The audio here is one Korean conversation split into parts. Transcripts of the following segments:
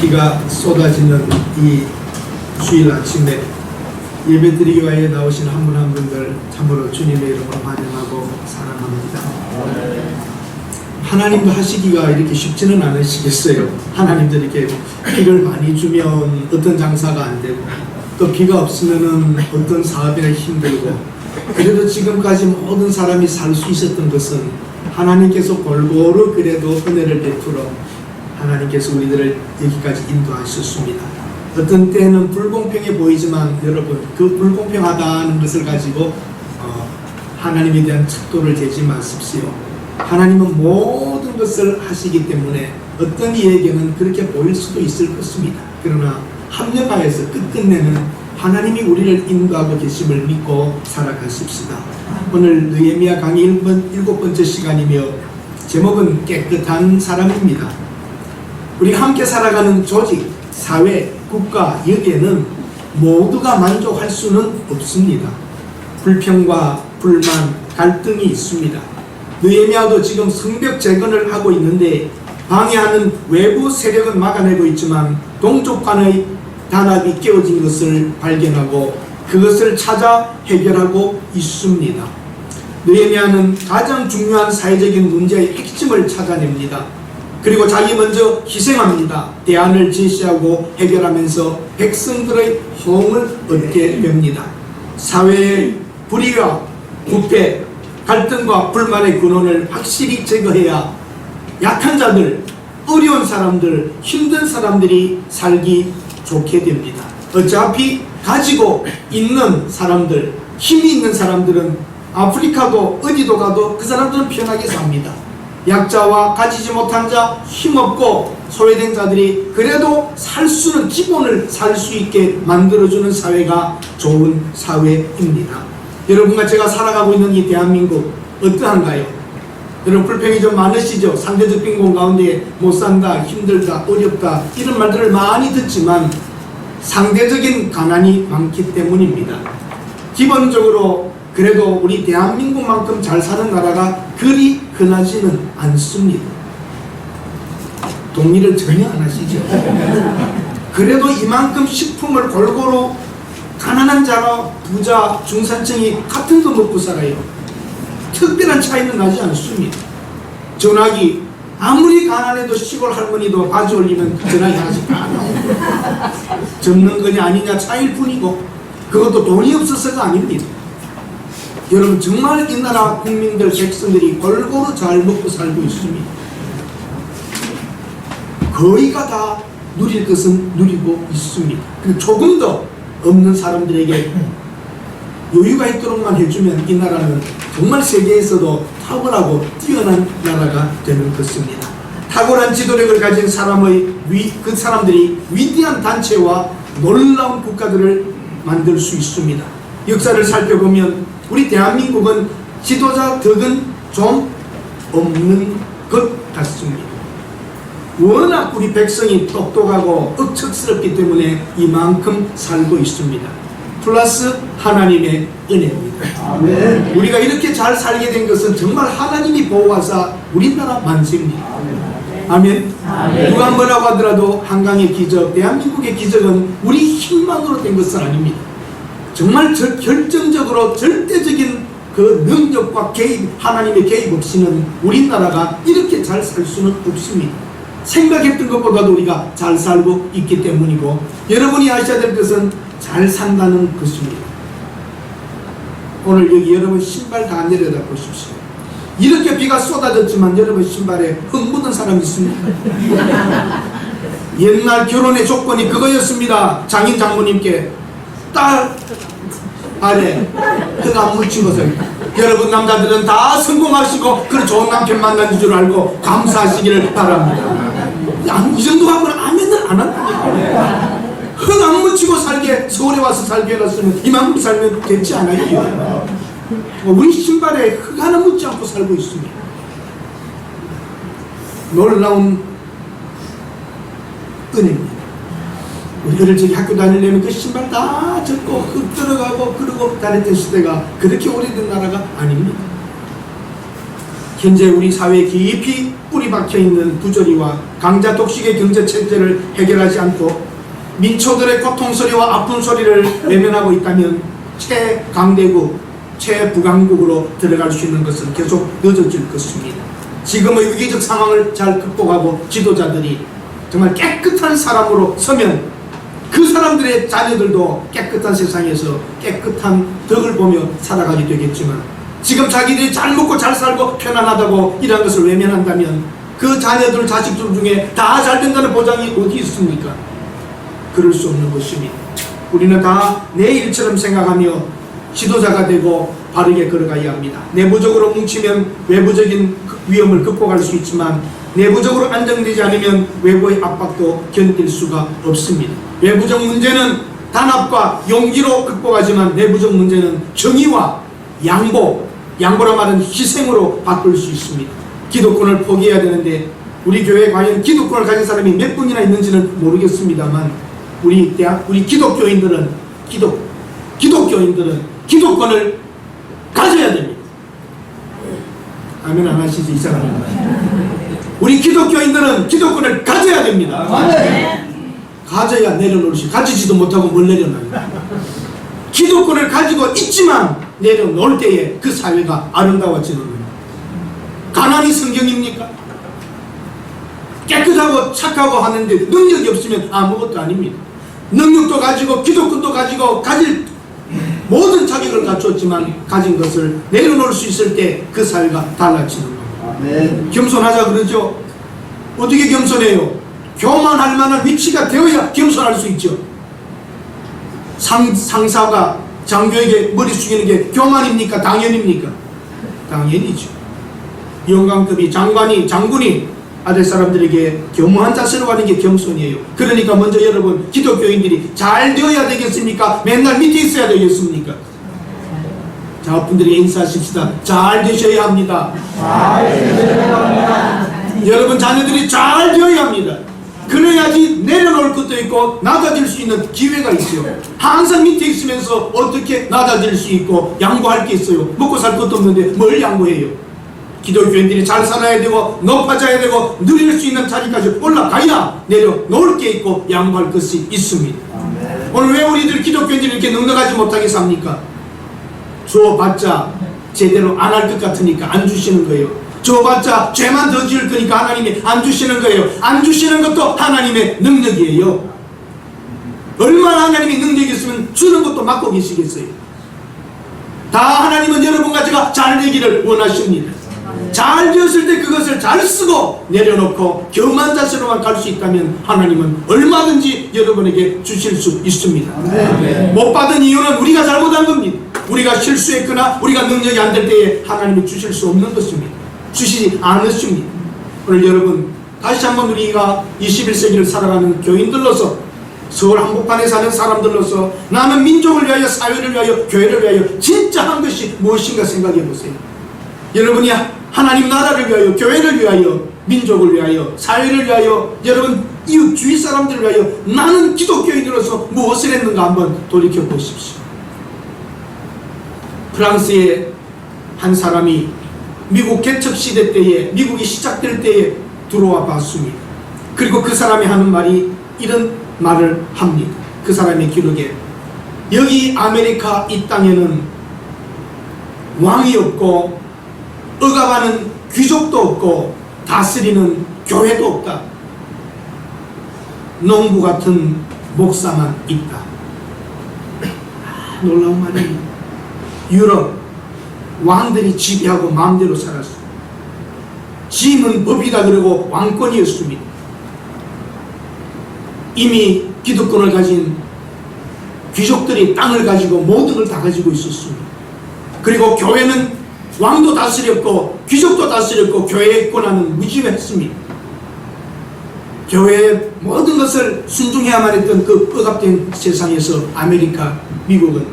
비가 쏟아지는 이 주일 아침에 예배드리기 위해 나오신 한 분 한 분들 참으로 주님의 이름으로 환영하고 사랑합니다. 하나님도 하시기가 이렇게 쉽지는 않으시겠어요. 하나님도 이렇게 비를 많이 주면 어떤 장사가 안 되고, 또 비가 없으면은 어떤 사업이나 힘들고, 그래도 지금까지 모든 사람이 살 수 있었던 것은 하나님께서 골고루 그래도 은혜를 베풀어 하나님께서 우리들을 여기까지 인도하셨습니다. 어떤 때는 불공평해 보이지만 여러분, 그 불공평하다는 것을 가지고 하나님에 대한 척도를 재지 마십시오. 하나님은 모든 것을 하시기 때문에 어떤 이에게는 그렇게 보일 수도 있을 것입니다. 그러나 합력하여서 끝끝내는 하나님이 우리를 인도하고 계심을 믿고 살아가십시다. 오늘 느헤미야 강의 7번째 시간이며 제목은 깨끗한 사람입니다. 우리 함께 살아가는 조직, 사회, 국가, 여기에는 모두가 만족할 수는 없습니다. 불평과 불만, 갈등이 있습니다. 느헤미야도 지금 성벽 재건을 하고 있는데 방해하는 외부 세력은 막아내고 있지만 동족간의 단합이 깨어진 것을 발견하고 그것을 찾아 해결하고 있습니다. 느헤미야는 가장 중요한 사회적인 문제의 핵심을 찾아냅니다. 그리고 자기 먼저 희생합니다. 대안을 제시하고 해결하면서 백성들의 호응을 얻게 됩니다. 사회의 불의와 부패, 갈등과 불만의 근원을 확실히 제거해야 약한 자들, 어려운 사람들, 힘든 사람들이 살기 좋게 됩니다. 어차피 가지고 있는 사람들, 힘이 있는 사람들은 아프리카도 어디도 가도 그 사람들은 편하게 삽니다. 약자와 가지지 못한 자, 힘없고 소외된 자들이 그래도 살 수는, 기본을 살 수 있게 만들어주는 사회가 좋은 사회입니다. 여러분과 제가 살아가고 있는 이 대한민국 어떠한가요? 여러분 불평이 좀 많으시죠? 상대적 빈곤 가운데 못 산다, 힘들다, 어렵다 이런 말들을 많이 듣지만 상대적인 가난이 많기 때문입니다. 기본적으로 그래도 우리 대한민국만큼 잘 사는 나라가 그리 흔하지는 않습니다. 동의를 전혀 안 하시죠? 그래도 이만큼 식품을 골고루 가난한 자와 부자, 중산층이 같은 거 먹고 살아요. 특별한 차이는 나지 않습니다. 전화기 아무리 가난해도 시골 할머니도 바지 올리면 전화기 하나씩 다 나오고 접는 거냐 아니냐 차이일 뿐이고 그것도 돈이 없어서가 아닙니다. 여러분 정말 이 나라 국민들, 백성들이 골고루 잘 먹고 살고 있습니다. 거의가 다 누릴 것은 누리고 있습니다. 조금 더 없는 사람들에게 여유가 있도록만 해주면 이 나라는 정말 세계에서도 탁월하고 뛰어난 나라가 되는 것입니다. 탁월한 지도력을 가진 그 사람들이 위대한 단체와 놀라운 국가들을 만들 수 있습니다. 역사를 살펴보면 우리 대한민국은 지도자 덕은 좀 없는 것 같습니다. 워낙 우리 백성이 똑똑하고 억척스럽기 때문에 이만큼 살고 있습니다. 플러스 하나님의 은혜입니다. 아멘. 우리가 이렇게 잘 살게 된 것은 정말 하나님이 보호하사 우리나라 만세입니다. 아멘. 아멘. 누가 뭐라고 하더라도 한강의 기적, 대한민국의 기적은 우리 힘만으로 된 것은 아닙니다. 정말 결정적으로 절대적인 그 능력과 개입, 하나님의 개입 없이는 우리나라가 이렇게 잘 살 수는 없습니다. 생각했던 것보다도 우리가 잘 살고 있기 때문이고 여러분이 아셔야 될 것은 잘 산다는 것입니다. 오늘 여기 여러분 신발 다 내려다 보십시오. 이렇게 비가 쏟아졌지만 여러분 신발에 흙 묻은 사람이 있습니다. 옛날 결혼의 조건이 그거였습니다. 장인 장모님께 딸 발에 흙 안 묻힌 것을 여러분 남자들은 다 성공하시고 그런 좋은 남편 만난 줄 알고 감사하시기를 바랍니다. 이 정도 하고는 아멘을 안 한다니까. 흙 안 묻히고 살게 서울에 와서 살게 해놨으면 이만큼 살면 되지 않아요. 우리 신발에 흙 하나 묻지 않고 살고 있습니다. 놀라운 은혜입니다. 우리를 저기 학교 다니려면 그 신발 다 젖고 흙 들어가고 그러고 다녔던 시대가 그렇게 오래된 나라가 아닙니다. 현재 우리 사회에 깊이 뿌리 박혀있는 부조리와 강자 독식의 경제 체제를 해결하지 않고 민초들의 고통소리와 아픈 소리를 외면하고 있다면 최강대국, 최부강국으로 들어갈 수 있는 것은 계속 늦어질 것입니다. 지금의 위기적 상황을 잘 극복하고 지도자들이 정말 깨끗한 사람으로 서면 그 사람들의 자녀들도 깨끗한 세상에서 깨끗한 덕을 보며 살아가게 되겠지만, 지금 자기들이 잘 먹고 잘 살고 편안하다고 이런 것을 외면한다면 그 자녀들 자식들 중에 다 잘 된다는 보장이 어디 있습니까? 그럴 수 없는 것입니다. 우리는 다 내 일처럼 생각하며 지도자가 되고 바르게 걸어가야 합니다. 내부적으로 뭉치면 외부적인 위험을 극복할 수 있지만 내부적으로 안정되지 않으면 외부의 압박도 견딜 수가 없습니다. 외부적 문제는 단합과 용기로 극복하지만 내부적 문제는 정의와 양보란 말은 희생으로 바꿀 수 있습니다. 기독권을 포기해야 되는데 우리 교회에 과연 기독권을 가진 사람이 몇 분이나 있는지는 모르겠습니다만 우리 기독교인들은 기독권을 가져야 됩니다. 아멘 안 하시지 이 사람은. 우리 기독교인들은 기독권을 가져야 됩니다. 가져야 내려놓을 수, 가지지도 못하고 뭘 내려놔요. 기독권을 가지고 있지만 내려놓을 때에 그 사회가 아름다워지는 거예요. 가난이 성경입니까? 깨끗하고 착하고 하는데 능력이 없으면 아무것도 아닙니다. 능력도 가지고 기독권도 가지고 가질 모든 자격을 갖췄지만 가진 것을 내려놓을 수 있을 때 그 사회가 달라지는 겁니다. 겸손하자 그러죠. 어떻게 겸손해요? 교만할 만한 위치가 되어야 겸손할 수 있죠. 상사가 장교에게 머리 숙이는 게 교만입니까? 당연입니까? 당연이죠. 영광급이 장군이 아들 사람들에게 겸허한 자세로 가는 게 겸손이에요. 그러니까 먼저 여러분 기독교인들이 잘 되어야 되겠습니까? 맨날 밑에 있어야 되겠습니까? 자, 분들이 인사하십시다. 잘 되셔야 합니다. 여러분 자녀들이 잘 되어야 합니다. 그래야지 내려놓을 것도 있고 낮아질 수 있는 기회가 있어요. 항상 밑에 있으면서 어떻게 낮아질 수 있고 양보할 게 있어요. 먹고 살 것도 없는데 뭘 양보해요? 기독교인들이 잘 살아야 되고 높아져야 되고 누릴 수 있는 자리까지 올라가야 내려놓을 게 있고 양보할 것이 있습니다. 오늘 왜 우리들 기독교인들이 이렇게 넉넉하지 못하게 삽니까? 주어봤자 제대로 안 할 것 같으니까 안 주시는 거예요. 줘봤자 죄만 더 지을 거니까 하나님이 안 주시는 거예요. 안 주시는 것도 하나님의 능력이에요. 얼마나 하나님이 능력이 있으면 주는 것도 맡고 계시겠어요. 다 하나님은 여러분과 제가 잘 되기를 원하십니다. 잘 되었을 때 그것을 잘 쓰고 내려놓고 겸한 자세로만 갈 수 있다면 하나님은 얼마든지 여러분에게 주실 수 있습니다. 못 받은 이유는 우리가 잘못한 겁니다. 우리가 실수했거나 우리가 능력이 안 될 때에 하나님이 주실 수 없는 것입니다. 주시지 않으십니다. 오늘 여러분 다시 한번 우리가 21세기를 살아가는 교인들로서 서울 한복판에 사는 사람들로서 나는 민족을 위하여 사회를 위하여 교회를 위하여 진짜 한 것이 무엇인가 생각해 보세요. 여러분이 하나님 나라를 위하여 교회를 위하여 민족을 위하여 사회를 위하여 여러분 이웃 주위 사람들을 위하여 나는 기독교인으로서 무엇을 했는가 한번 돌이켜 보십시오. 프랑스의 한 사람이 미국 개척 시대 때에 미국이 시작될 때에 들어와 봤습니다. 그리고 그 사람이 하는 말이 이런 말을 합니다. 그 사람의 기록에 여기 아메리카 이 땅에는 왕이 없고 억압하는 귀족도 없고 다스리는 교회도 없다. 농부 같은 목사만 있다. 놀라운 말이에요. 유럽 왕들이 지배하고 마음대로 살았어요. 짐은 법이다 그러고 왕권이었습니다. 이미 기득권을 가진 귀족들이 땅을 가지고 모든 걸 다 가지고 있었습니다. 그리고 교회는 왕도 다스렸고 귀족도 다스렸고 교회의 권한은 무지했습니다. 교회의 모든 것을 순종해야만 했던 그 억압된 세상에서 아메리카, 미국은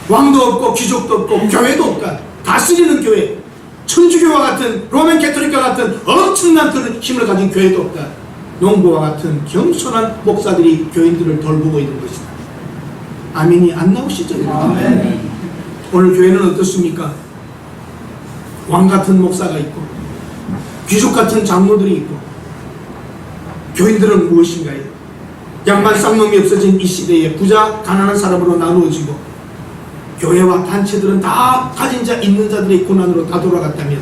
왕도 없고 귀족도 없고 교회도 없다. 다스리는 교회, 천주교와 같은 로맨 캐토릭과 같은 엄청난 그런 힘을 가진 교회도 없다. 농부와 같은 겸손한 목사들이 교인들을 돌보고 있는 것이다. 아멘이 안 나오시죠? 아멘. 오늘 교회는 어떻습니까? 왕 같은 목사가 있고 귀족 같은 장로들이 있고, 교인들은 무엇인가요? 양반 쌍놈이 없어진 이 시대에 부자 가난한 사람으로 나누어지고, 교회와 단체들은 다 가진 자 있는 자들의 고난으로 다 돌아갔다면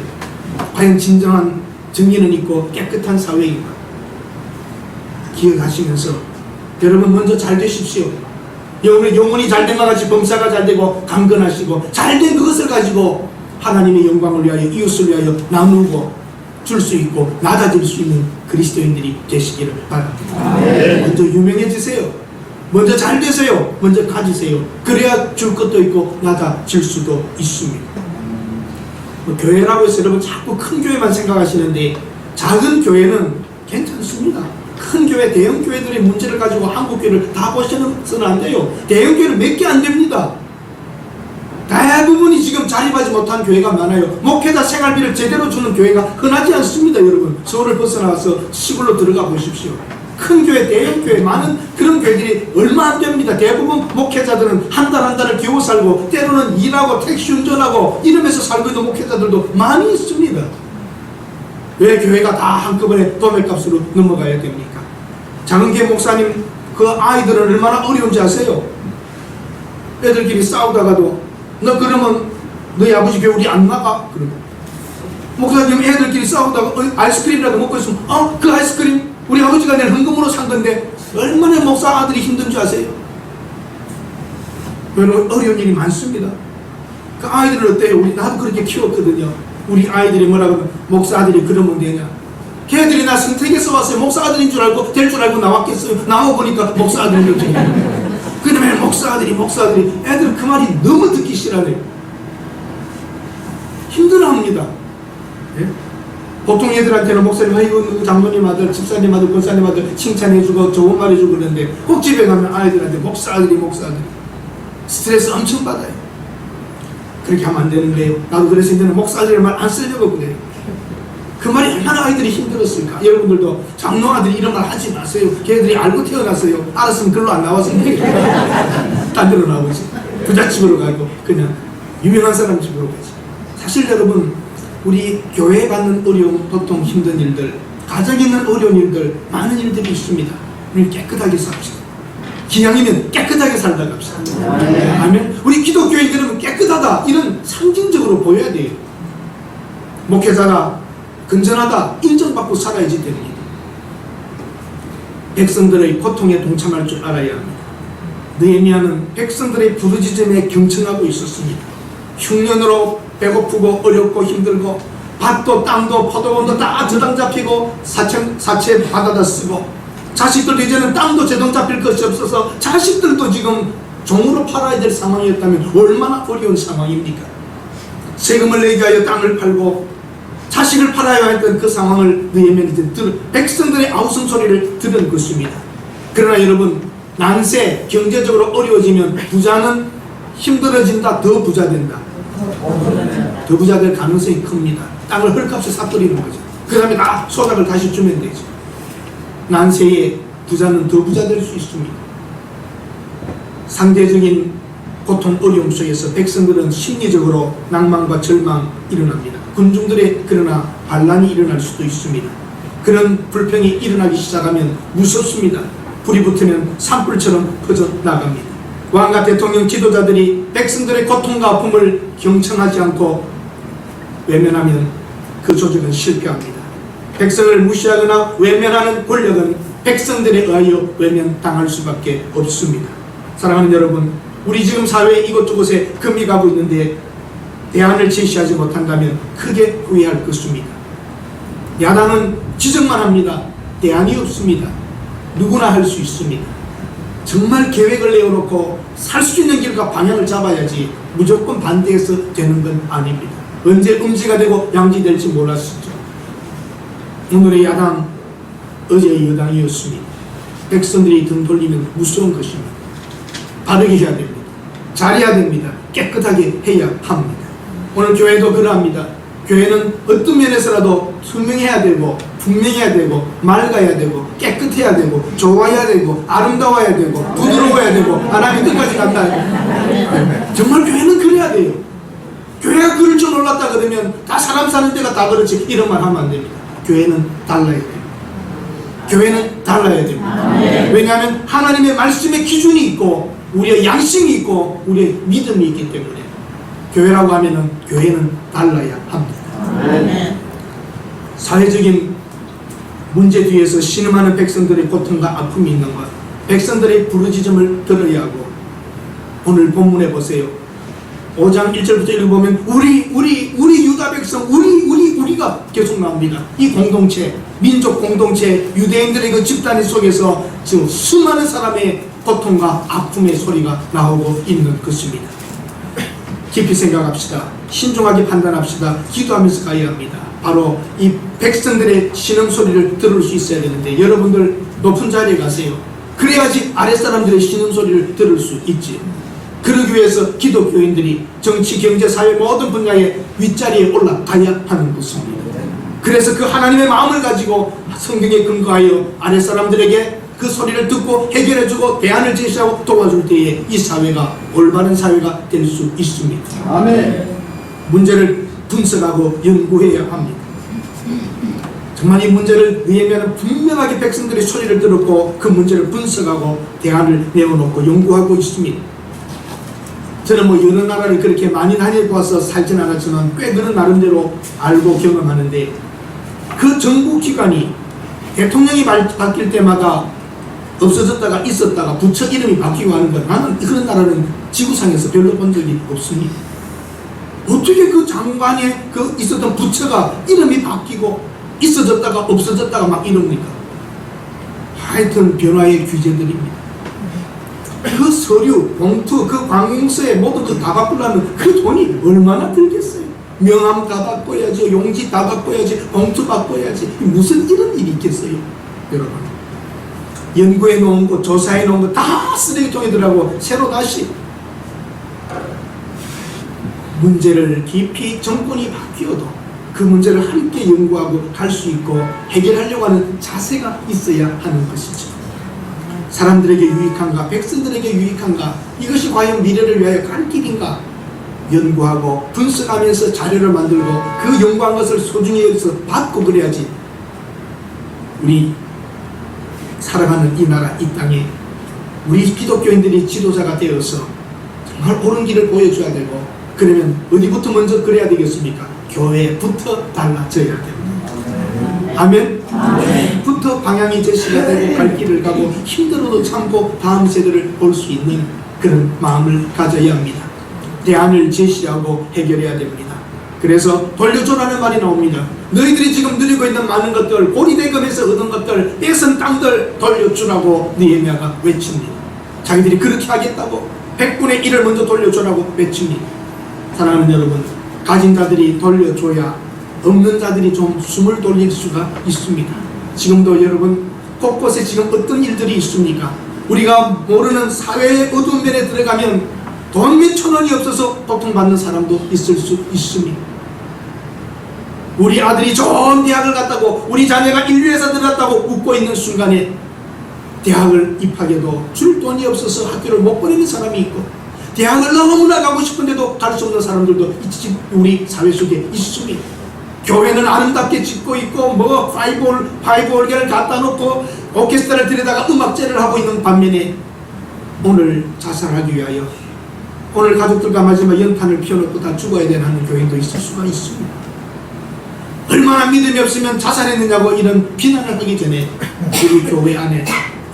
과연 진정한 정의는 있고 깨끗한 사회인가? 기억하시면서 여러분 먼저 잘 되십시오. 여러분의 영혼이 잘된 것 같이 범사가 잘되고 강건하시고, 잘된 그것을 가지고 하나님의 영광을 위하여 이웃을 위하여 나누고 줄 수 있고 낮아질 수 있는 그리스도인들이 되시기를 바랍니다. 먼저 유명해지세요. 먼저 잘 되세요. 먼저 가지세요. 그래야 줄 것도 있고 낮아질 수도 있습니다. 교회라고 해서 여러분 자꾸 큰 교회만 생각하시는데, 작은 교회는 괜찮습니다. 큰 교회, 대형 교회들의 문제를 가지고 한국 교회를 다 보시는 안 돼요. 대형 교회는 몇 개 안 됩니다. 대부분이 지금 자립하지 못한 교회가 많아요. 목회자 생활비를 제대로 주는 교회가 흔하지 않습니다. 여러분, 서울을 벗어나서 시골로 들어가 보십시오. 큰 교회, 대형 교회, 많은 그런 교회들이 얼마 안 됩니다. 대부분 목회자들은 한 달 한 달을 겨우 살고, 때로는 일하고 택시 운전하고 이러면서 살고 있는 목회자들도 많이 있습니다. 왜 교회가 다 한꺼번에 도매값으로 넘어가야 됩니까? 장은계 목사님 그 아이들은 얼마나 어려운지 아세요? 애들끼리 싸우다가도 너 그러면 너희 아버지 교회 우리 안 나가? 그러고, 목사님 애들끼리 싸우다가 아이스크림이라도 먹고 있으면 그 아이스크림 우리 아버지가 낸 헌금으로 산 건데, 얼마나 목사 아들이 힘든 줄 아세요? 여러분, 어려운 일이 많습니다. 그 아이들은 어때요? 나도 그렇게 키웠거든요. 우리 아이들이 뭐라고 하면 목사 아들이 그러면 되냐? 걔들이 나 선택해서 왔어요. 목사 아들인 줄 알고 될 줄 알고 나왔겠어요. 나와보니까 목사 아들이었죠. 그러면 목사 아들이 애들 그 말이 너무 듣기 싫어요. 힘들어합니다. 예? 보통 애들한테는 목사님, 아이고 장로님 아들, 집사님 아들, 권사님 아들 칭찬해주고 좋은 말 해주고 그러는데, 꼭 집에 가면 아이들한테 목사 아들이 스트레스 엄청 받아요. 그렇게 하면 안 되는데요. 나도 그래서 이제는 목사 아들의 말 안 쓰려고 그래요. 그 말이 얼마나 아이들이 힘들었을까. 여러분들도 장로 아들이 이런 말 하지 마세요. 걔들이 알고 태어났어요. 알았으면 글로 안 나와서 딴 데로 나오지. 부잣집으로 가고 그냥 유명한 사람 집으로 가지. 사실 여러분, 우리 교회에 받는 어려움, 보통 힘든 일들, 가정에 있는 어려운 일들, 많은 일들이 있습니다. 우리 깨끗하게 삽시다. 기왕이면 깨끗하게 살다 갑시다. 아멘. 우리 기독교인들은 깨끗하다, 이런 상징적으로 보여야 돼요. 목회자가 건전하다 인정받고 살아야지 됩니다. 백성들의 고통에 동참할 줄 알아야 합니다. 느헤미야는 백성들의 부르짖음에 경청하고 있었습니다. 흉년으로 배고프고 어렵고 힘들고, 밭도 땅도 포도원도 다 저당 잡히고 사채 받아다 쓰고, 자식들도 이제는 땅도 제동 잡힐 것이 없어서 자식들도 지금 종으로 팔아야 될 상황이었다면 얼마나 어려운 상황입니까? 세금을 내기 위하여 땅을 팔고 자식을 팔아야 했던 그 상황을 느헤미야는 이제 백성들의 아우성 소리를 들은 것입니다. 그러나 여러분, 난세, 경제적으로 어려워지면 부자는 힘들어진다, 더 부자 된다. 더 부자 될 가능성이 큽니다. 땅을 헐값에 사버리는 거죠. 그 다음에 다 소작을 다시 주면 되죠. 난세에 부자는 더 부자 될 수 있습니다. 상대적인 고통, 어려움 속에서 백성들은 심리적으로 낭만과 절망 일어납니다. 군중들의 그러나 반란이 일어날 수도 있습니다. 그런 불평이 일어나기 시작하면 무섭습니다. 불이 붙으면 산불처럼 퍼져나갑니다. 왕과 대통령, 지도자들이 백성들의 고통과 아픔을 경청하지 않고 외면하면 그 조직은 실패합니다. 백성을 무시하거나 외면하는 권력은 백성들에 의하여 외면당할 수밖에 없습니다. 사랑하는 여러분, 우리 지금 사회 이곳저곳에 금이 가고 있는데 대안을 제시하지 못한다면 크게 후회할 것입니다. 야당은 지적만 합니다. 대안이 없습니다. 누구나 할 수 있습니다. 정말 계획을 내어놓고 살 수 있는 길과 방향을 잡아야지 무조건 반대해서 되는 건 아닙니다. 언제 음지가 되고 양지될지 몰랐었죠. 오늘의 야당, 어제의 여당이었습니다. 백성들이 등 돌리면 무서운 것입니다. 바르게 해야 됩니다. 잘해야 됩니다. 깨끗하게 해야 합니다. 오늘 교회도 그러합니다. 교회는 어떤 면에서라도 투명해야 되고, 분명해야 되고, 맑아야 되고, 깨끗해야 되고, 좋아야 되고, 아름다워야 되고, 부드러워야 되고, 하나님 뜻까지 간다. 정말 교회는 그래야 돼요. 교회가 그럴 줄 몰랐다 그러면 다 사람 사는 데가 다 그렇지, 이런 말 하면 안 됩니다. 교회는 달라야 돼요. 교회는 달라야 됩니다. 왜냐하면 하나님의 말씀의 기준이 있고 우리의 양심이 있고 우리의 믿음이 있기 때문에 교회라고 하면은 교회는 달라야 합니다. 사회적인 문제 뒤에서 신음하는 백성들의 고통과 아픔이 있는 것, 백성들의 부르짖음을 들어야 하고, 오늘 본문에 보세요. 5장 1절부터 읽어보면 우리 유다 백성, 우리가 계속 나옵니다. 이 공동체, 민족 공동체, 유대인들의 그 집단 속에서 지금 수많은 사람의 고통과 아픔의 소리가 나오고 있는 것입니다. 깊이 생각합시다. 신중하게 판단합시다. 기도하면서 가야 합니다. 바로 이 백성들의 신음소리를 들을 수 있어야 되는데, 여러분들 높은 자리에 가세요. 그래야지 아랫사람들의 신음소리를 들을 수 있지. 그러기 위해서 기독교인들이 정치, 경제, 사회 모든 분야의 윗자리에 올라가야 하는 것입니다. 그래서 그 하나님의 마음을 가지고 성경에 근거하여 아랫사람들에게 그 소리를 듣고 해결해주고 대안을 제시하고 도와줄 때에 이 사회가 올바른 사회가 될 수 있습니다. 아멘. 문제를 분석하고 연구해야 합니다. 정말 이 문제를 의하면 분명하게 백성들의 소리를 들었고 그 문제를 분석하고 대안을 내어놓고 연구하고 있습니다. 저는 여러 나라를 그렇게 많이 다녀보아서 살진 않았지만 꽤 그런 나름대로 알고 경험하는데, 그 정부기관이 대통령이 바뀔 때마다 없어졌다가 있었다가 부처 이름이 바뀌고 하는 것, 나는 그런 나라는 지구상에서 별로 본 적이 없습니다. 어떻게 그 장관에 그 있었던 부처가 이름이 바뀌고 있어졌다가 없어졌다가 막 이럽니까? 하여튼 변화의 규제들입니다. 그 서류, 봉투, 그 관공서에 모든 거 다 바꾸려면 그 돈이 얼마나 들겠어요? 명함 다 바꿔야지, 용지 다 바꿔야지, 봉투 바꿔야지. 무슨 이런 일이 있겠어요? 여러분, 연구해 놓은 거, 조사해 놓은 거 다 쓰레기통에 들어가고 새로 다시 문제를 깊이 정권이 바뀌어도 그 문제를 함께 연구하고 갈 수 있고 해결하려고 하는 자세가 있어야 하는 것이죠. 사람들에게 유익한가, 백성들에게 유익한가, 이것이 과연 미래를 위하여 갈 길인가 연구하고 분석하면서 자료를 만들고 그 연구한 것을 소중히 여기서 받고 그래야지 우리 살아가는 이 나라, 이 땅에 우리 기독교인들이 지도자가 되어서 정말 옳은 길을 보여줘야 되고, 그러면 어디부터 먼저 그래야 되겠습니까? 교회부터 달라져야 됩니다. 아멘? 부터 방향이 제시가 되고 갈 길을 가고 힘들어도 참고 다음 세대를 볼 수 있는 그런 마음을 가져야 합니다. 대안을 제시하고 해결해야 됩니다. 그래서 돌려줘라는 말이 나옵니다. 너희들이 지금 누리고 있는 많은 것들, 고리대금에서 얻은 것들, 뺏은 땅들 돌려주라고 느헤미야가 외칩니다. 자기들이 그렇게 하겠다고 100분의 1을 먼저 돌려주라고 외칩니다. 사랑하는 여러분, 가진 자들이 돌려줘야 없는 자들이 좀 숨을 돌릴 수가 있습니다. 지금도 여러분 곳곳에 지금 어떤 일들이 있습니까? 우리가 모르는 사회의 어두운 면에 들어가면 돈 몇천 원이 없어서 고통받는 사람도 있을 수 있습니다. 우리 아들이 좋은 대학을 갔다고, 우리 자녀가 인류회사 들어갔다고 웃고 있는 순간에 대학을 입학해도 줄 돈이 없어서 학교를 못 보내는 사람이 있고, 대학을 너무나 가고 싶은데도 갈 수 없는 사람들도 우리 사회 속에 있습니다. 교회는 아름답게 짓고 있고 파이브 올게를 갖다 놓고 오케스트라를 들여다가 음악제를 하고 있는 반면에 오늘 자살하기 위하여 오늘 가족들과 마지막 연탄을 피워놓고 다 죽어야 되는 하는 교회도 있을 수가 있습니다. 얼마나 믿음이 없으면 자살했느냐고 이런 비난을 하기 전에 우리 교회 안에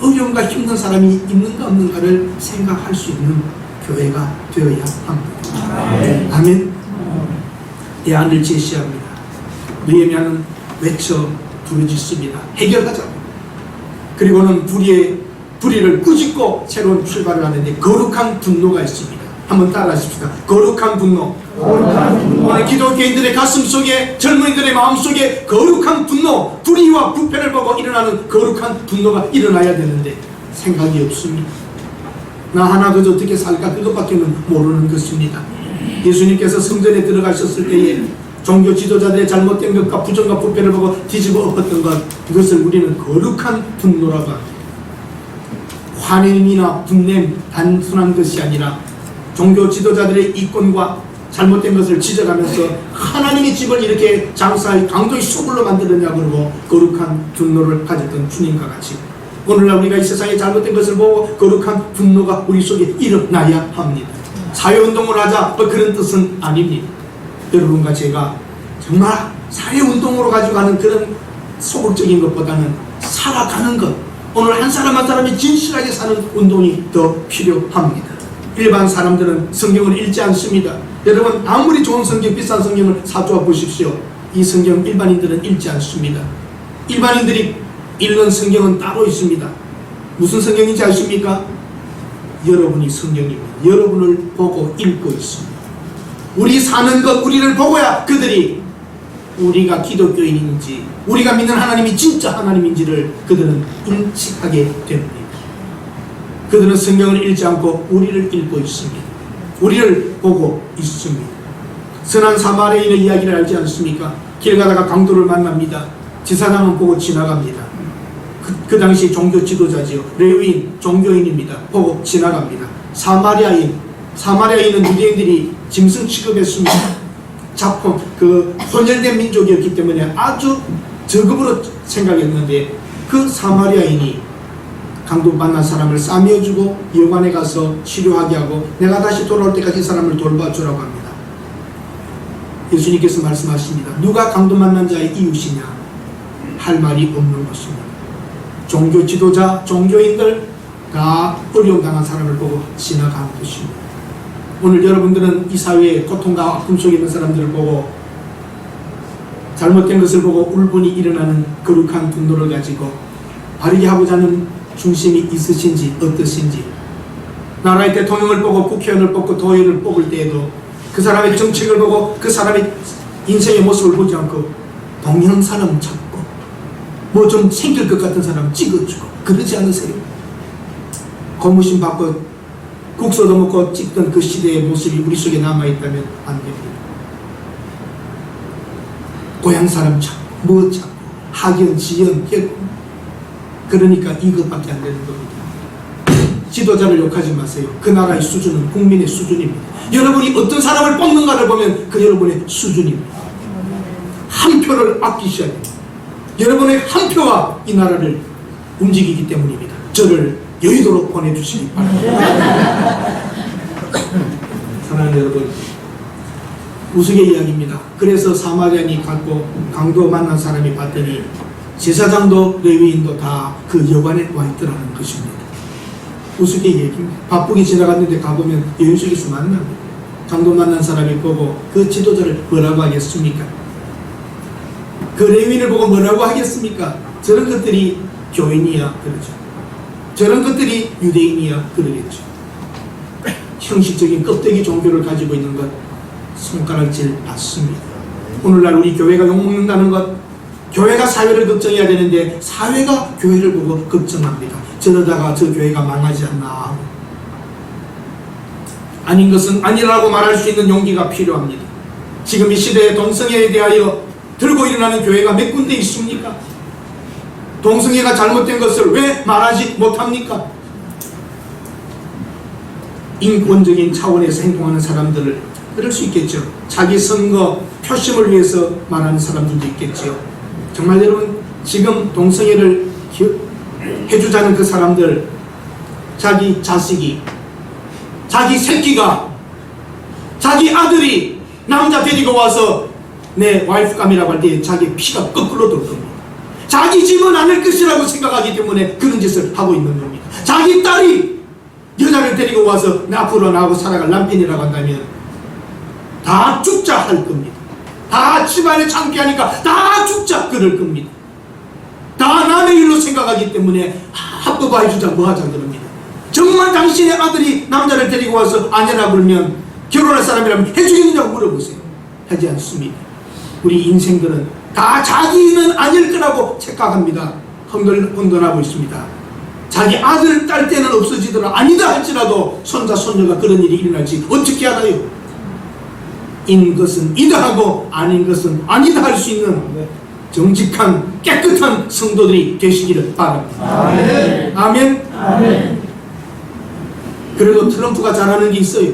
어려움과 힘든 사람이 있는가 없는가를 생각할 수 있는 교회가 되어야 합니다. 아멘. 대안을 제시합니다. 느헤미야는 외쳐 부르짖습니다. 해결하자고. 그리고는 불의를 꾸짖고 새로운 출발을 하는데 거룩한 분노가 있습니다. 한번 따라하십시다. 거룩한 분노. 오늘 기독교인들의 가슴 속에, 젊은이들의 마음 속에 거룩한 분노, 불의와 부패를 보고 일어나는 거룩한 분노가 일어나야 되는데 생각이 없습니다. 나 하나 그저 어떻게 살까, 그것밖에는 모르는 것입니다. 예수님께서 성전에 들어가셨을 때에 종교 지도자들의 잘못된 것과 부정과 부패를 보고 뒤집어 엎었던 것, 이것을 우리는 거룩한 분노라고 합니다. 화냄이나 분냄, 단순한 것이 아니라 종교 지도자들의 이권과 잘못된 것을 지적하면서 하나님의 집을 이렇게 장사의 강도의 소굴로 만들었냐 그러고 거룩한 분노를 가졌던 주님과 같이 오늘날 우리가 이 세상에 잘못된 것을 보고 거룩한 분노가 우리 속에 일어나야 합니다. 사회운동을 하자 뭐 그런 뜻은 아닙니다. 여러분과 제가 정말 사회운동으로 가지고 가는 그런 소극적인 것보다는 살아가는 것, 오늘 한 사람 한 사람이 진실하게 사는 운동이 더 필요합니다. 일반 사람들은 성경을 읽지 않습니다. 여러분 아무리 좋은 성경, 비싼 성경을 사주어 보십시오. 이 성경 일반인들은 읽지 않습니다. 일반인들이 읽는 성경은 따로 있습니다. 무슨 성경인지 아십니까? 여러분이 성경입니다. 여러분을 보고 읽고 있습니다. 우리 사는 것, 우리를 보고야 그들이 우리가 기독교인인지 우리가 믿는 하나님이 진짜 하나님인지를 그들은 인식하게 됩니다. 그들은 성경을 읽지 않고 우리를 읽고 있습니다. 우리를 보고 있습니다. 선한 사마리아인의 이야기를 알지 않습니까? 길 가다가 강도를 만납니다. 지사장은 보고 지나갑니다. 그 당시 종교 지도자지요. 레위인, 종교인입니다. 보고 지나갑니다. 사마리아인은 유대인들이 짐승 취급했습니다. 작품, 혼혈된 민족이었기 때문에 아주 저급으로 생각했는데 그 사마리아인이 강도 만난 사람을 싸매어주고 여관에 가서 치료하게 하고 내가 다시 돌아올 때까지 이 사람을 돌봐주라고 합니다. 예수님께서 말씀하십니다. 누가 강도 만난 자의 이웃이냐? 할 말이 없는 것입니다. 종교 지도자, 종교인들 다 어려움 당한 사람을 보고 지나가는 것입니다. 오늘 여러분들은 이 사회에 고통과 아픔 속에 있는 사람들을 보고 잘못된 것을 보고 울분이 일어나는 거룩한 분노를 가지고 바르게 하고자 하는 중심이 있으신지 어떠신지, 나라의 대통령을 보고 국회의원을 뽑고 도의원을 뽑을 때에도 그 사람의 정책을 보고 그 사람의 인생의 모습을 보지 않고 동양 사람 찾고 뭐 좀 생길 것 같은 사람 찍어주고 그러지 않으세요? 고무신 받고 국소도 먹고 찍던 그 시대의 모습이 우리 속에 남아있다면 안 됩니다. 고향 사람 찾고 뭐 찾고 학연, 지연, 결혼, 그러니까 이것밖에 안 되는 겁니다. 지도자를 욕하지 마세요. 그 나라의 수준은 국민의 수준입니다. 여러분이 어떤 사람을 뽑는가를 보면 그 여러분의 수준입니다. 한 표를 아끼셔야 됩니다. 여러분의 한 표와 이 나라를 움직이기 때문입니다. 저를 여의도로 보내주시기 바랍니다. 사랑하는 여러분, 우스개 이야기입니다. 그래서 사마리아인이 갔고 강도 만난 사람이 봤더니 제사장도 레위인도 다 그 여관에 와 있더라는 것입니다. 우스개 얘기입니다. 바쁘게 지나갔는데 가보면 여인숙에서 만납니다. 강도 만난 사람이 보고 그 지도자를 뭐라고 하겠습니까? 그 레위인을 보고 뭐라고 하겠습니까? 저런 것들이 교인이야 그러죠. 저런 것들이 유대인이야 그러겠죠. 형식적인 껍데기 종교를 가지고 있는 것 손가락질 받습니다. 오늘날 우리 교회가 욕먹는다는 것, 교회가 사회를 걱정해야 되는데 사회가 교회를 보고 걱정합니다. 저러다가 저 교회가 망하지 않나. 아닌 것은 아니라고 말할 수 있는 용기가 필요합니다. 지금 이 시대에 동성애에 대하여 들고 일어나는 교회가 몇 군데 있습니까? 동성애가 잘못된 것을 왜 말하지 못합니까? 인권적인 차원에서 행동하는 사람들을 그럴 수 있겠죠. 자기 선거 표심을 위해서 말하는 사람들도 있겠죠. 정말 여러분, 지금 동성애를 해주자는 그 사람들, 자기 자식이, 자기 새끼가, 자기 아들이 남자 데리고 와서 내 와이프감이라고 할 때 자기 피가 거꾸로 돌 겁니다. 자기 집은 아닐 것이라고 생각하기 때문에 그런 짓을 하고 있는 겁니다. 자기 딸이 여자를 데리고 와서 앞으로 나하고 살아갈 남편이라고 한다면 다 죽자 할 겁니다. 다 집안에 창피하니까 다 죽자 그럴 겁니다. 다 남의 일로 생각하기 때문에 합법화 해주자 뭐 하자 그럽니다. 정말 당신의 아들이 남자를 데리고 와서 아내라 그러면 결혼할 사람이라면 해주겠느냐고 물어보세요. 하지 않습니다. 우리 인생들은 다 자기는 아닐 거라고 착각합니다. 혼돈하고 있습니다. 자기 아들, 딸 때는 없어지더라 아니다 할지라도 손자, 손녀가 그런 일이 일어날지 어떻게 알아요? 인 것은 이다 하고 아닌 것은 아니다 할 수 있는 정직한 깨끗한 성도들이 되시기를 바랍니다. 아멘. 아멘. 아멘. 그래도 트럼프가 잘하는 게 있어요.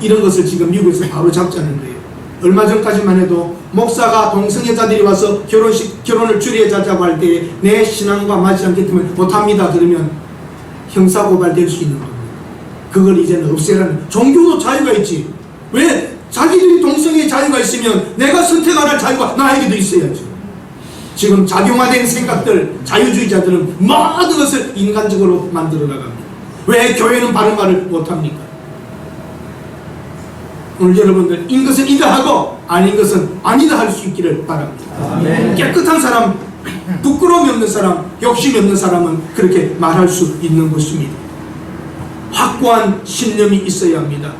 이런 것을 지금 미국에서 바로 잡자는 거예요. 얼마 전까지만 해도 목사가 동성애자들이 와서 결혼을 주례자자고 할 때 내 신앙과 맞지 않기 때문에 못합니다 그러면 형사고발될 수 있는 겁니다. 그걸 이제는 없애라는, 종교도 자유가 있지. 왜 자기들이 동성애의 자유가 있으면 내가 선택 안 할 자유가 나에게도 있어야죠. 지금 작용화된 생각들, 자유주의자들은 모든 것을 인간적으로 만들어 나갑니다. 왜 교회는 바른 말을 못합니까? 오늘 여러분들 인 것은 이다 하고 아닌 것은 아니다 할 수 있기를 바랍니다. 아멘. 깨끗한 사람, 부끄러움이 없는 사람, 욕심이 없는 사람은 그렇게 말할 수 있는 것입니다. 확고한 신념이 있어야 합니다.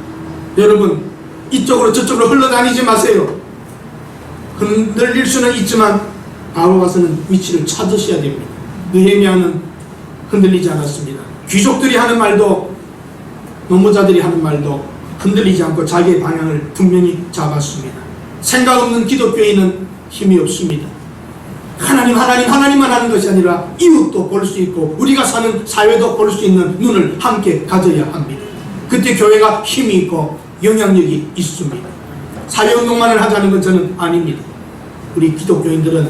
여러분, 이쪽으로 저쪽으로 흘러다니지 마세요. 흔들릴 수는 있지만 바로 가서는 위치를 찾으셔야 됩니다. 느헤미야는 흔들리지 않았습니다. 귀족들이 하는 말도 노무자들이 하는 말도 흔들리지 않고 자기의 방향을 분명히 잡았습니다. 생각 없는 기독교인은 힘이 없습니다. 하나님만 하는 것이 아니라 이웃도 볼 수 있고 우리가 사는 사회도 볼 수 있는 눈을 함께 가져야 합니다. 그때 교회가 힘이 있고 영향력이 있습니다. 사회운동만을 하자는 건 저는 아닙니다. 우리 기독교인들은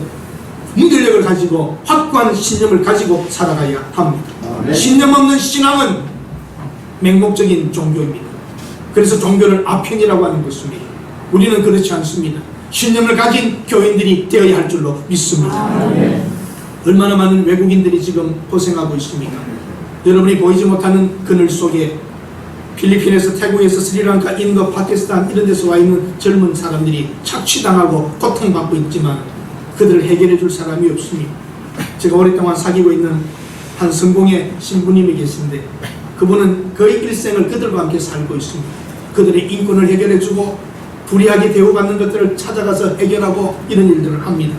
문들력을 가지고 확고한 신념을 가지고 살아가야 합니다. 신념 없는 신앙은 맹목적인 종교입니다. 그래서 종교를 아편이라고 하는 것입니다. 우리는 그렇지 않습니다. 신념을 가진 교인들이 되어야 할 줄로 믿습니다. 얼마나 많은 외국인들이 지금 고생하고 있습니까? 여러분이 보이지 못하는 그늘 속에 필리핀에서, 태국에서, 스리랑카, 인도, 파키스탄 이런 데서 와 있는 젊은 사람들이 착취당하고 고통받고 있지만 그들을 해결해 줄 사람이 없습니다. 제가 오랫동안 사귀고 있는 한 성공의 신부님이 계신데 그분은 거의 일생을 그들과 함께 살고 있습니다. 그들의 인권을 해결해 주고 불이하게 대우받는 것들을 찾아가서 해결하고 이런 일들을 합니다.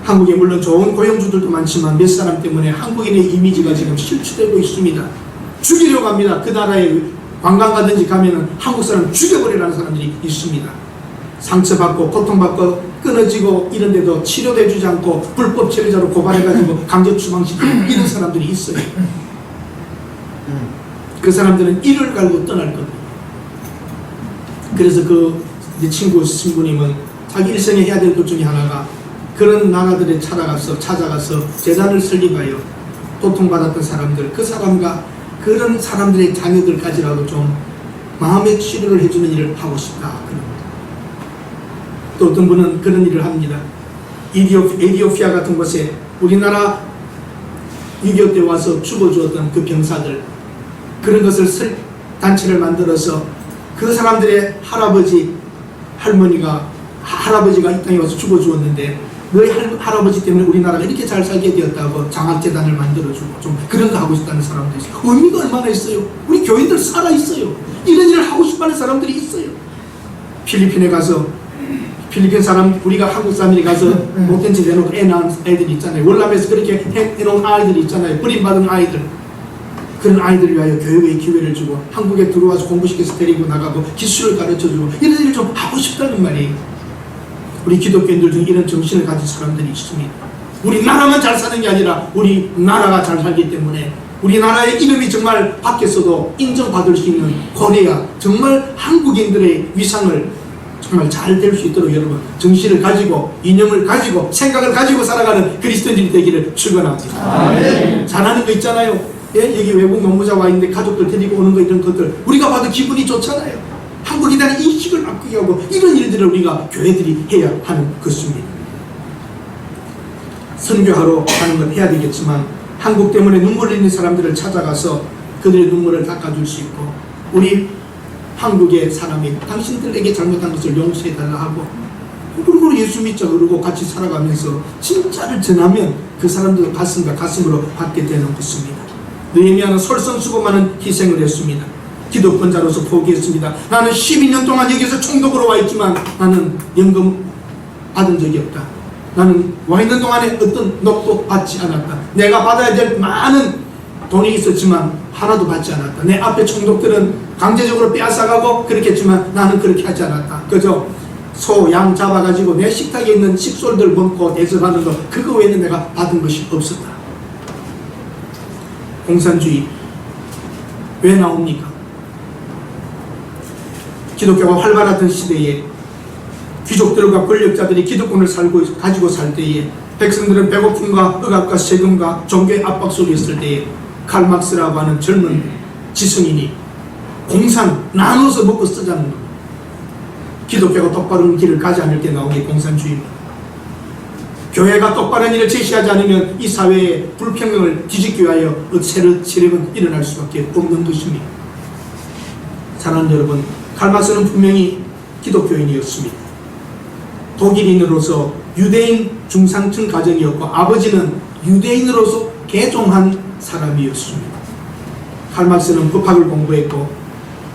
한국에 물론 좋은 고용주들도 많지만 몇 사람 때문에 한국인의 이미지가 지금 실추되고 있습니다. 죽이려고 합니다. 그 나라에 관광 가든지 가면은 한국 사람 죽여버리라는 사람들이 있습니다. 상처받고 고통받고 끊어지고 이런데도 치료해주지 않고 불법 체류자로 고발해가지고 강제 추방시키는 이런 사람들이 있어요. 그 사람들은 이를 갈고 떠날 겁니다. 그래서 그 친구 신부님은 자기 일생에 해야 될 것 중에 하나가 그런 나라들에 찾아가서 재단을 설립하여 고통받았던 사람들, 그 사람과 그런 사람들의 자녀들까지라도 좀 마음의 치료를 해주는 일을 하고 싶다. 또 어떤 분은 그런 일을 합니다. 에티오피아 같은 곳에 우리나라 6.25 때 와서 죽어주었던 그 병사들, 그런 것을 단체를 만들어서 그 사람들의 할아버지가 이 땅에 와서 죽어주었는데 너희 할아버지 때문에 우리나라가 이렇게 잘 살게 되었다고 장학재단을 만들어주고 좀 그런 거 하고 싶다는 사람도 있어요. 의미가 얼마나 있어요. 우리 교인들 살아있어요. 이런 일을 하고 싶어하는 사람들이 있어요. 필리핀에 가서 필리핀 사람, 우리가 한국 사람들이 가서 못된 짓 해놓고 애 낳은 애들이 있잖아요. 월남에서 그렇게 해놓은 아이들이 있잖아요. 버림받은 아이들. 그런 아이들을 위하여 교육의 기회를 주고 한국에 들어와서 공부시켜서 데리고 나가고 기술을 가르쳐주고 이런 일을 좀 하고 싶다는 말이에요. 우리 기독교인들 중에 이런 정신을 가진 사람들이 있습니다. 우리나라만 잘 사는 게 아니라 우리나라가 잘 살기 때문에 우리나라의 이름이 정말 밖에서도 인정받을 수 있는 코리아, 정말 한국인들의 위상을 정말 잘 될 수 있도록 여러분 정신을 가지고 이념을 가지고 생각을 가지고 살아가는 그리스도인들이 되기를 축원합니다. 아멘. 잘하는 거 있잖아요. 예? 여기 외국 노무자 와 있는데 가족들 데리고 오는 거 이런 것들 우리가 봐도 기분이 좋잖아요. 한국에 대한 인식을 바꾸게 하고 이런 일들을 우리가 교회들이 해야 하는 것입니다. 선교하러 가는 건 해야 되겠지만 한국 때문에 눈물 흘리는 사람들을 찾아가서 그들의 눈물을 닦아줄 수 있고 우리 한국의 사람이 당신들에게 잘못한 것을 용서해달라 하고 그리고 예수 믿자 그러고 같이 살아가면서 진짜를 전하면 그 사람들도 가슴과 가슴으로 받게 되는 것입니다. 느헤미야는 솔선수범하는 희생을 했습니다. 기독권자로서 포기했습니다. 나는 12년 동안 여기서 총독으로 와 있지만 나는 연금 받은 적이 없다. 나는 와 있는 동안에 어떤 넋도 받지 않았다. 내가 받아야 될 많은 돈이 있었지만 하나도 받지 않았다. 내 앞에 총독들은 강제적으로 빼앗아가고 그렇게 했지만 나는 그렇게 하지 않았다. 그저 소, 양 잡아가지고 내 식탁에 있는 식솔들 먹고 대접하는 것 그거 외에는 내가 받은 것이 없었다. 공산주의 왜 나옵니까? 기독교가 활발하던 시대에 귀족들과 권력자들이 기득권을 가지고 살 때에 백성들은 배고픔과 억압과 세금과 종교의 압박 속에 있을 때에 칼 막스라고 하는 젊은 지성인이 공산 나눠서 먹고 쓰자는 것. 기독교가 똑바른 길을 가지 않을 때 나온 게 공산주의입니다. 교회가 똑바른 일을 제시하지 않으면 이 사회의 불평등을 뒤집기 위하여 세력은 일어날 수밖에 없는 것입니다. 사랑하는 여러분, 칼 막스는 분명히 기독교인이었습니다. 독일인으로서 유대인 중상층 가정이었고 아버지는 유대인으로서 개종한 사람이었습니다. 칼 막스는 법학을 공부했고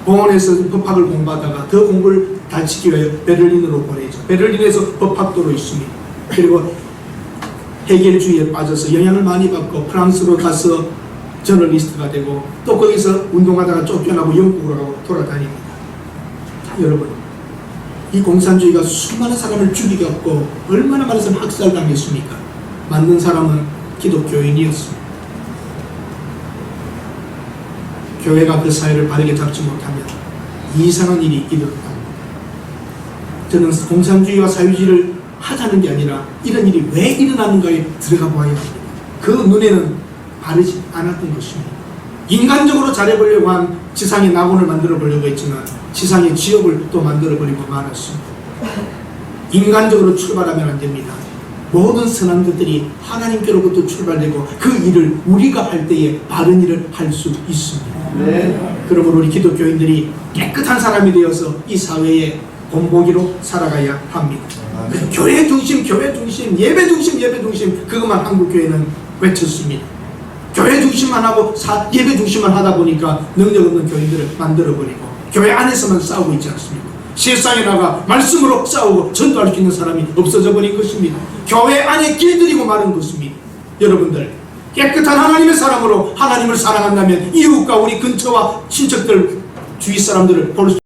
공원에서 법학을 공부하다가 더 공부를 다지기 위해 베를린으로 보내죠. 베를린에서 법학도로 있습니다. 그리고 해결주의에 빠져서 영향을 많이 받고 프랑스로 가서 저널리스트가 되고 또 거기서 운동하다가 쫓겨나고 영국으로 가고 돌아다닙니다. 자, 여러분, 이 공산주의가 수많은 사람을 죽이고 얼마나 많은 사람 학살당했습니까? 만든 사람은 기독교인이었습니다. 교회가 그 사회를 바르게 잡지 못하면 이상한 일이 일어납니다. 저는 공산주의와 사회주의를 하자는 게 아니라 이런 일이 왜 일어나는가에 들어가 봐야 합니다. 그 눈에는 바르지 않았던 것입니다. 인간적으로 잘해보려고 한 지상의 낙원을 만들어 보려고 했지만 지상의 지옥을 또 만들어 버리고 말았습니다. 인간적으로 출발하면 안 됩니다. 모든 선한 것들이 하나님께로부터 출발되고 그 일을 우리가 할 때에 바른 일을 할 수 있습니다. 네. 그러므로 우리 기독교인들이 깨끗한 사람이 되어서 이 사회에 본보기로 살아가야 합니다. 교회 중심, 교회 중심, 예배 중심, 예배 중심, 그것만 한국교회는 외쳤습니다. 교회 중심만 하고 예배 중심만 하다 보니까 능력 없는 교인들을 만들어버리고 교회 안에서만 싸우고 있지 않습니까? 세상에 나가 말씀으로 싸우고 전도할 수 있는 사람이 없어져 버린 것입니다. 교회 안에 길들이고 마른 것입니다. 여러분들, 깨끗한 하나님의 사람으로 하나님을 사랑한다면 이웃과 우리 근처와 친척들, 주위 사람들을 볼 수